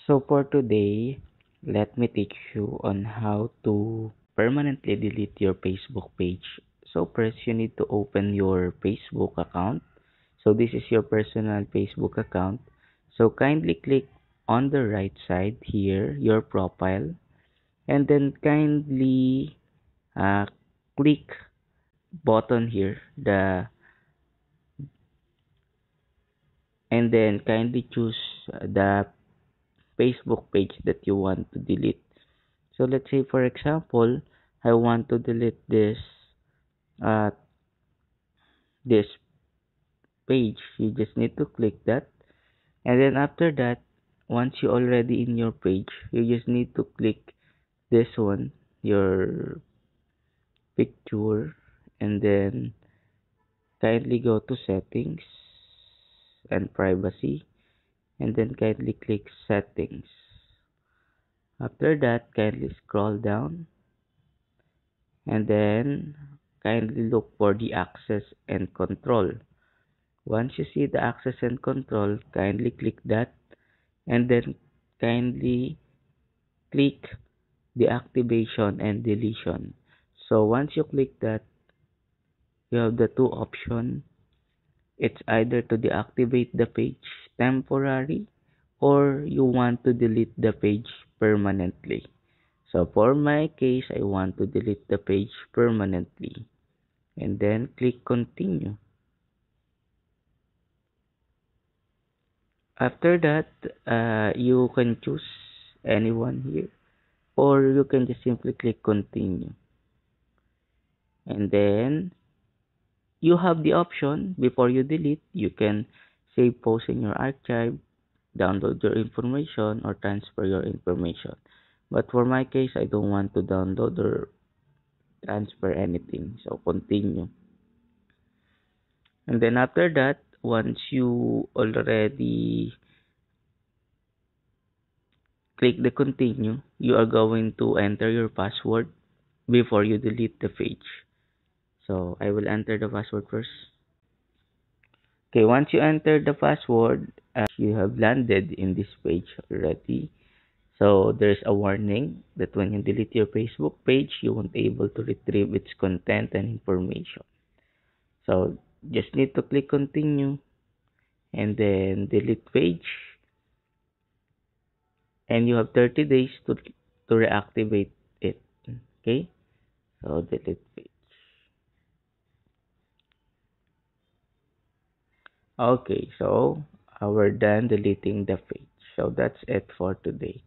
So for today, let me teach you on how to permanently delete your Facebook page. So first, you need to open your Facebook account. So this is your personal Facebook account. So kindly click on the right side here, your profile, and then kindly click button here, and then kindly choose the Facebook page that you want to delete. So let's say for example, I want to delete uh this page. You just need to click that, and then after that, once you already in your page, you just need to click this one, your picture, and then kindly go to settings and privacy, and then kindly click settings. After that, kindly scroll down, and then kindly look for the access and control. Once you see the access and control, kindly click that, and then kindly click the activation and deletion. So once you click that, you have the two options. It's either to deactivate the page temporary, or you want to delete the page permanently. So for my case, I want to delete the page permanently, and then click continue. After that, you can choose anyone here, or you can just simply click continue, and then you have the option. Before you delete, you can save post in your archive, download your information, or transfer your information. But for my case, I don't want to download or transfer anything, so continue. And then after that, once you already click the continue, you are going to enter your password before you delete the page. So I will enter the password first. Okay, once you enter the password, you have landed in this page already. So there's a warning that when you delete your Facebook page, you won't be able to retrieve its content and information. So just need to click continue, and then delete page, and you have 30 days to reactivate it. Okay, so delete page. Okay, so we're done deleting the page. So that's it for today.